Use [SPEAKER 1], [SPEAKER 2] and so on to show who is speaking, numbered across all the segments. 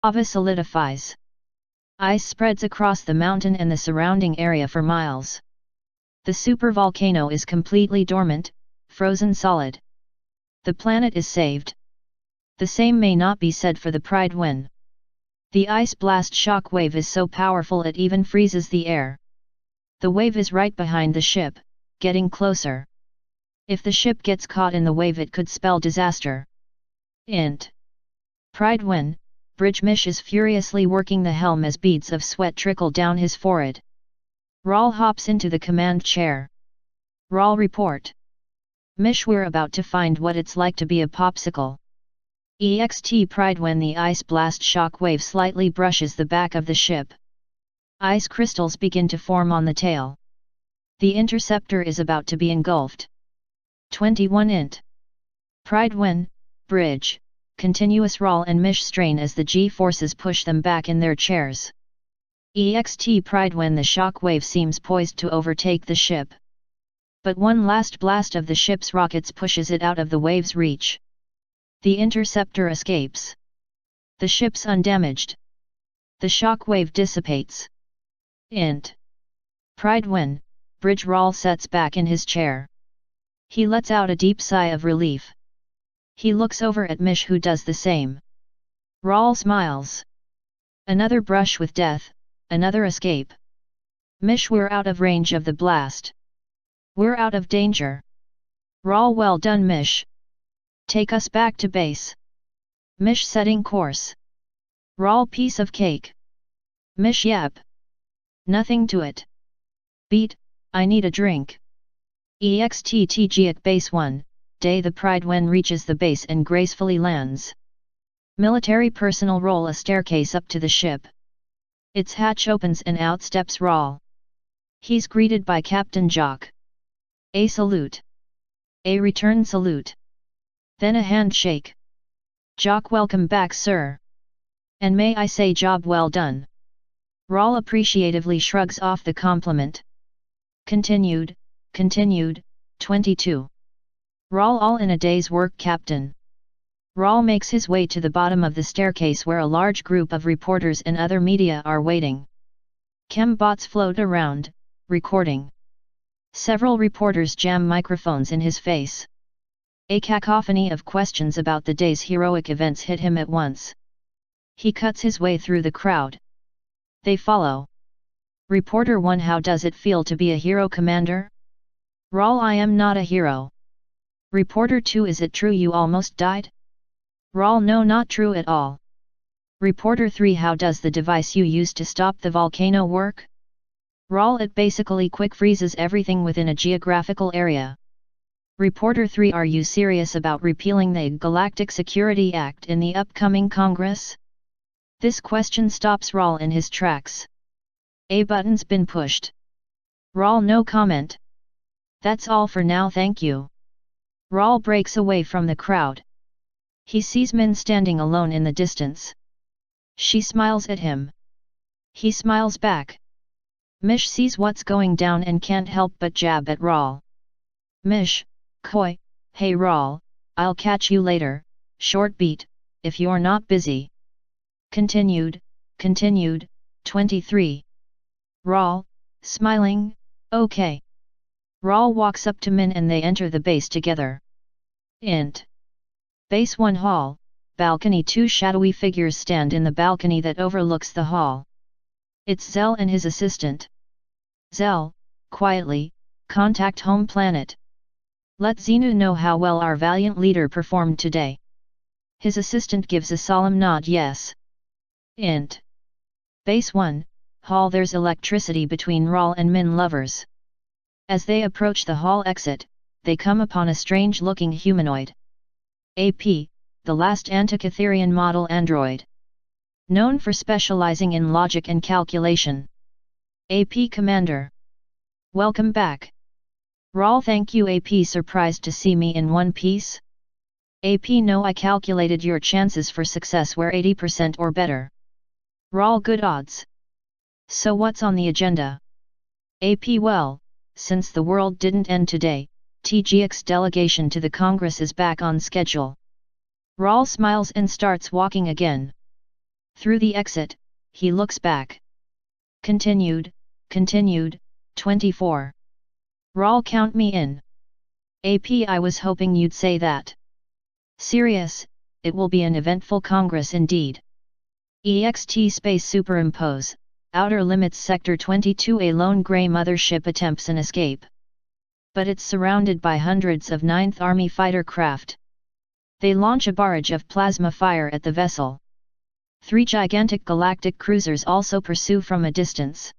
[SPEAKER 1] Lava solidifies. Ice spreads across the mountain and the surrounding area for miles. The supervolcano is completely dormant, frozen solid. The planet is saved. The same may not be said for the Pride when the ice blast shock wave is so powerful it even freezes the air. The wave is right behind the ship, getting closer. If the ship gets caught in the wave it could spell disaster. Int. Pride when Bridge Mish is furiously working the helm as beads of sweat trickle down his forehead. Rawl hops into the command chair. Rawl report. Mish, we're about to find what it's like to be a popsicle. Ext Pride when the ice blast shock wave slightly brushes the back of the ship. Ice crystals begin to form on the tail. The interceptor is about to be engulfed. 21 int. Pride when Bridge. Continuous Rawl and Mish strain as the G-forces push them back in their chairs. Ext Pride when the shock wave seems poised to overtake the ship. But one last blast of the ship's rockets pushes it out of the wave's reach. The interceptor escapes. The ship's undamaged. The shock wave dissipates. Int. Pride when Bridge Rawl sets back in his chair. He lets out a deep sigh of relief. He looks over at Mish, who does the same. Rawl smiles. Another brush with death, another escape. Mish, we're out of range of the blast. We're out of danger. Rawl, well done Mish. Take us back to base. Mish, setting course. Rawl, piece of cake. Mish, yep. Nothing to it. Beat, I need a drink. Pt.3 Teegeeak Base 1. Day the Pride when reaches the base and gracefully lands. Military personnel roll a staircase up to the ship. Its hatch opens and out steps Rawl. He's greeted by Captain Jock. A salute. A return salute. Then a handshake. Jock, welcome back sir. And may I say job well done. Rawl appreciatively shrugs off the compliment. Continued, 22. Rawl, all in a day's work captain. Rawl makes his way to the bottom of the staircase where a large group of reporters and other media are waiting. Chembots float around, recording. Several reporters jam microphones in his face. A cacophony of questions about the day's heroic events hit him at once. He cuts his way through the crowd. They follow. Reporter 1, how does it feel to be a hero, Commander? Rawl, I am not a hero. Reporter 2, is it true you almost died? Rawl, no, not true at all. Reporter 3, how does the device you used to stop the volcano work? Rawl, it basically quick freezes everything within a geographical area. Reporter 3, are you serious about repealing the Galactic Security Act in the upcoming Congress? This question stops Rawl in his tracks. A button's been pushed. Rawl, no comment. That's all for now, thank you. Rawl breaks away from the crowd. He sees Min standing alone in the distance. She smiles at him. He smiles back. Mish sees what's going down and can't help but jab at Rawl. Mish, coy, hey Rawl, I'll catch you later, short beat, if you're not busy. Continued, 23. Rawl, smiling, okay. Rawl walks up to Min and they enter the base together. Int. Base 1 hall, balcony. 2 shadowy figures stand in the balcony that overlooks the hall. It's Zell and his assistant. Zell, quietly, contact home planet. Let Xenu know how well our valiant leader performed today. His assistant gives a solemn nod, yes. Int. Base 1, hall. There's electricity between Rawl and Min lovers. As they approach the hall exit, they come upon a strange-looking humanoid. AP, the last Antikytherian model android. Known for specializing in logic and calculation. AP Commander. Welcome back. Rawl, thank you AP, surprised to see me in one piece? AP, no, I calculated your chances for success were 80% or better. Rawl, good odds. So what's on the agenda? AP, well, since the world didn't end today, Teegeeak's delegation to the Congress is back on schedule. Rawl smiles and starts walking again. Through the exit, he looks back. Continued, 24. Rawl, count me in. AP, I was hoping you'd say that. Serious, it will be an eventful Congress indeed. EXT space superimpose, outer limits sector 22. A lone grey mothership attempts an escape. But it's surrounded by hundreds of 9th Army fighter craft. They launch a barrage of plasma fire at the vessel. 3 gigantic galactic cruisers also pursue from a distance.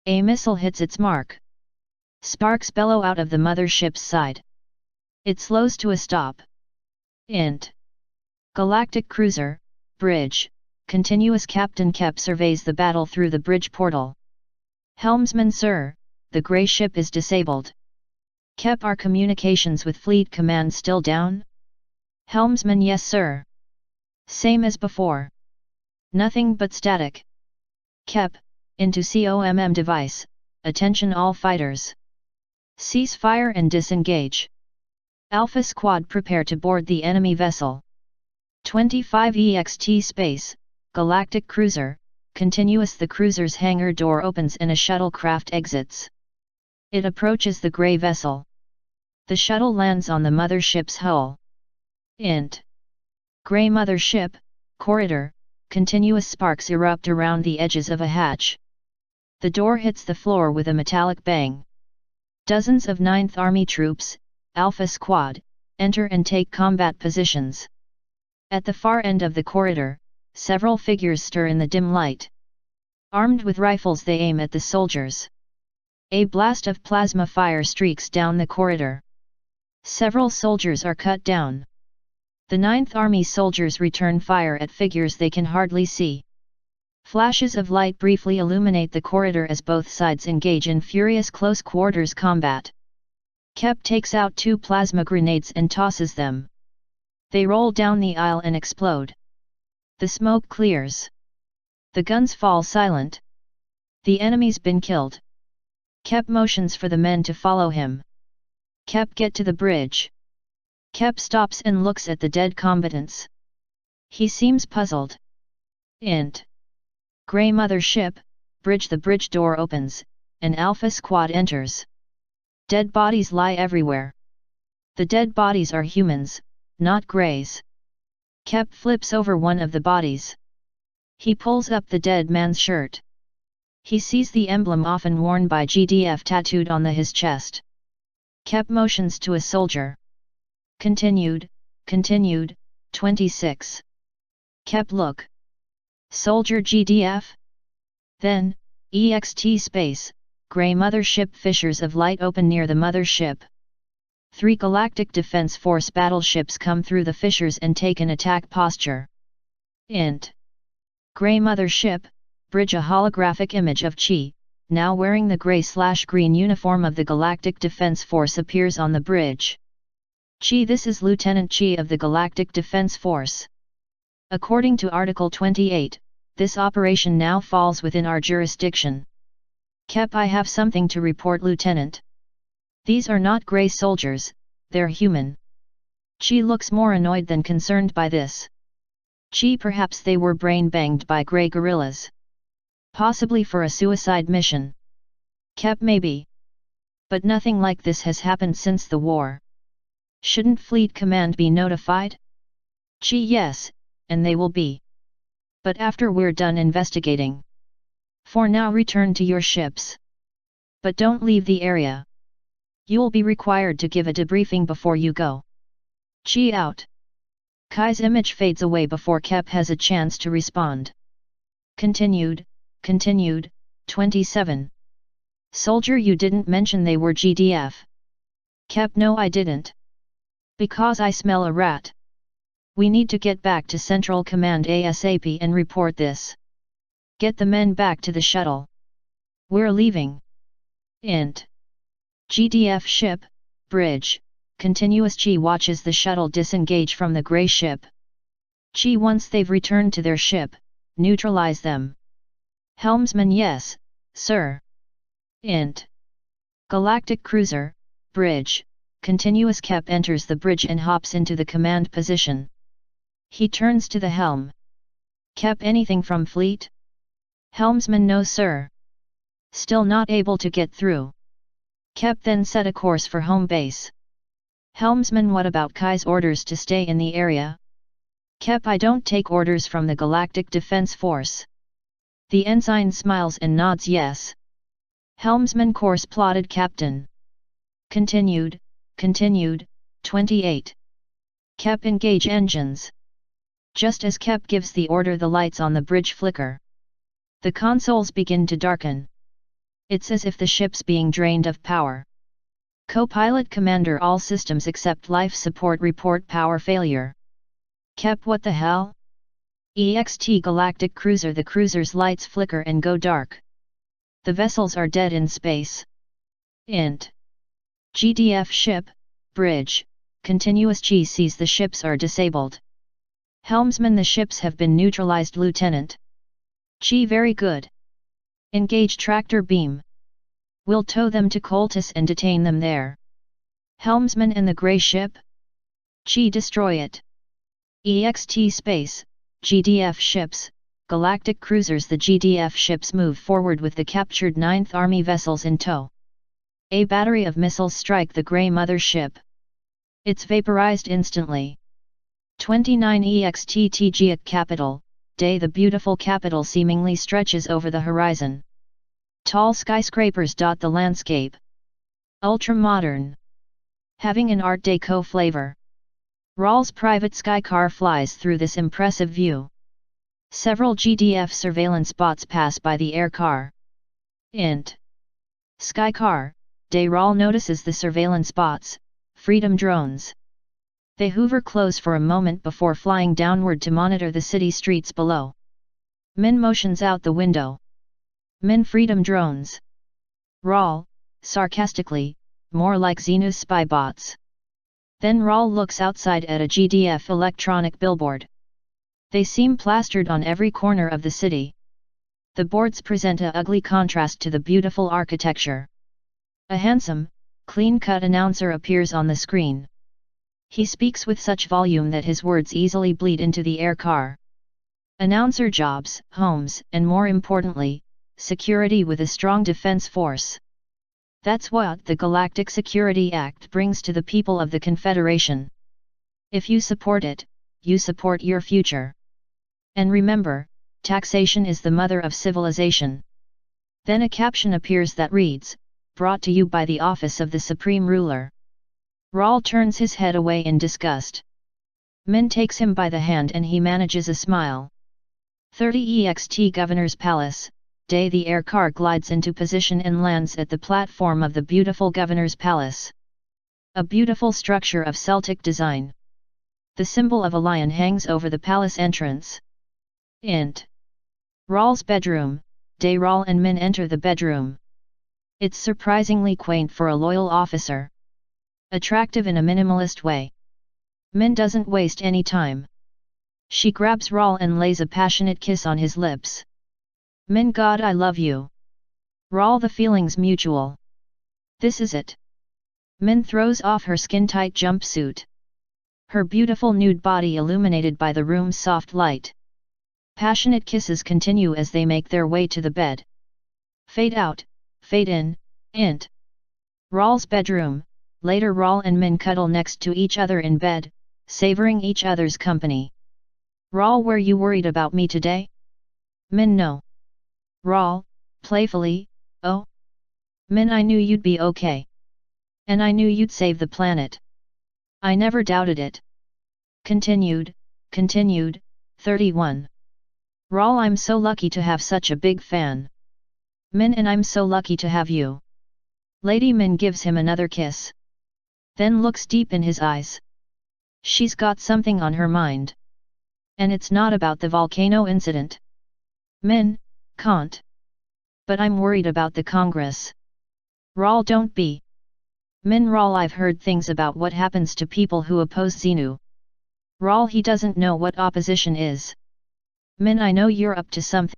[SPEAKER 1] A missile hits its mark. Sparks bellow out of the mothership's side. It slows to a stop. Int. Galactic cruiser, bridge, continuous. Captain Kep surveys the battle through the bridge portal. Helmsman, sir, the grey ship is disabled. Kep, are communications with Fleet Command still down? Helmsman, yes sir. Same as before. Nothing but static. Kep, into COMM device, attention all fighters. Cease fire and disengage. Alpha Squad, prepare to board the enemy vessel. 25 EXT space, galactic cruiser, continuous. The cruiser's hangar door opens and a shuttlecraft exits. It approaches the grey vessel. The shuttle lands on the mothership's hull. Int. Grey mothership, corridor, continuous. Sparks erupt around the edges of a hatch. The door hits the floor with a metallic bang. Dozens of 9th Army troops, Alpha Squad, enter and take combat positions. At the far end of the corridor, several figures stir in the dim light. Armed with rifles, they aim at the soldiers. A blast of plasma fire streaks down the corridor. Several soldiers are cut down. The 9th Army soldiers return fire at figures they can hardly see. Flashes of light briefly illuminate the corridor as both sides engage in furious close-quarters combat. Kep takes out 2 plasma grenades and tosses them. They roll down the aisle and explode. The smoke clears. The guns fall silent. The enemy's been killed. Kep motions for the men to follow him. Kep, get to the bridge. Kep stops and looks at the dead combatants. He seems puzzled. Int. Grey mothership, bridge. The bridge door opens, and Alpha Squad enters. Dead bodies lie everywhere. The dead bodies are humans, not greys. Kep flips over one of the bodies. He pulls up the dead man's shirt. He sees the emblem often worn by GDF tattooed on his chest. Kep motions to a soldier. Continued, 26. Kep, look. Soldier GDF? Then, EXT space, grey mothership. Fissures of light open near the mothership. 3 Galactic Defense Force battleships come through the fissures and take an attack posture. Int. Grey mothership, bridge. A holographic image of Chi, now wearing the grey/green uniform of the Galactic Defense Force, appears on the bridge. Chi, this is Lieutenant Chi of the Galactic Defense Force. According to Article 28, this operation now falls within our jurisdiction. Kep, I have something to report, Lieutenant. These are not grey soldiers, they're human. Chi looks more annoyed than concerned by this. Chi, perhaps they were brain-banged by grey guerrillas. Possibly for a suicide mission. Kep, maybe. But nothing like this has happened since the war. Shouldn't Fleet Command be notified? Chi, yes, and they will be. But after we're done investigating. For now, return to your ships. But don't leave the area. You'll be required to give a debriefing before you go. Chi out. Kai's image fades away before Kep has a chance to respond. Continued, 27. Soldier, you didn't mention they were GDF. Kep, no, I didn't. Because I smell a rat. We need to get back to Central Command ASAP and report this. Get the men back to the shuttle. We're leaving. Int. GDF ship, bridge, continuous. Chi watches the shuttle disengage from the grey ship. Chi, once they've returned to their ship, neutralize them. Helmsman, yes, sir. Int. Galactic cruiser, bridge, continuous. Kep enters the bridge and hops into the command position. He turns to the helm. Kep anything from fleet? Helmsman no sir. Still not able to get through. Kep then set a course for home base. Helmsman what about Kai's orders to stay in the area? Kep I don't take orders from the Galactic Defense Force. The ensign smiles and nods yes. Helmsman course plotted Captain. Continued, 28. Kep engage engines. Just as Kep gives the order the lights on the bridge flicker. The consoles begin to darken. It's as if the ship's being drained of power. Co-pilot commander all systems except life support report power failure. Kep what the hell? EXT Galactic Cruiser the cruiser's lights flicker and go dark. The vessels are dead in space. Int. GDF ship, bridge, continuous G sees the ships are disabled. Helmsman the ships have been neutralized Lieutenant. Chi very good. Engage tractor beam. We'll tow them to Coltis and detain them there. Helmsman and the grey ship? Chi destroy it. EXT space, GDF ships, Galactic cruisers the GDF ships move forward with the captured 9th Army vessels in tow. A battery of missiles strike the grey mother ship. It's vaporized instantly. 29 EXT Teegeeak capital, day the beautiful capital seemingly stretches over the horizon. Tall skyscrapers dot the landscape. Ultra-modern. Having an Art Deco flavor. Rawl's private skycar flies through this impressive view. Several GDF surveillance bots pass by the air car. Int. Skycar, day Rawl notices the surveillance bots, Freedom drones. They hover close for a moment before flying downward to monitor the city streets below. Min motions out the window. Min Freedom drones. Rawl, sarcastically, more like Xenu's spy bots. Then Rawl looks outside at a GDF electronic billboard. They seem plastered on every corner of the city. The boards present a ugly contrast to the beautiful architecture. A handsome, clean-cut announcer appears on the screen. He speaks with such volume that his words easily bleed into the air car. Announcer jobs, homes, and more importantly, security with a strong defense force. That's what the Galactic Security Act brings to the people of the Confederation. If you support it, you support your future. And remember, taxation is the mother of civilization. Then a caption appears that reads, brought to you by the Office of the Supreme Ruler. Rawl turns his head away in disgust. Min takes him by the hand and he manages a smile. 30 EXT Governor's Palace, day the air car glides into position and lands at the platform of the beautiful Governor's Palace. A beautiful structure of Celtic design. The symbol of a lion hangs over the palace entrance. Int. Rawl's bedroom, day Rawl and Min enter the bedroom. It's surprisingly quaint for a loyal officer. Attractive in a minimalist way. Min doesn't waste any time. She grabs Rawl and lays a passionate kiss on his lips. Min God I love you. Rawl the feelings mutual. This is it. Min throws off her skin-tight jumpsuit. Her beautiful nude body illuminated by the room's soft light. Passionate kisses continue as they make their way to the bed. Fade out, fade in, int. Rawl's bedroom. Later Rawl and Min cuddle next to each other in bed, savoring each other's company. Rawl were you worried about me today? Min no. Rawl, playfully, oh? Min I knew you'd be okay. And I knew you'd save the planet. I never doubted it. Continued, 31. Rawl I'm so lucky to have such a big fan. Min and I'm so lucky to have you. Lady Min gives him another kiss. Then looks deep in his eyes. She's got something on her mind. And it's not about the volcano incident. Min, can't. But I'm worried about the Congress. Rawl don't be. Min Rawl I've heard things about what happens to people who oppose Xenu. Rawl he doesn't know what opposition is. Min I know you're up to something.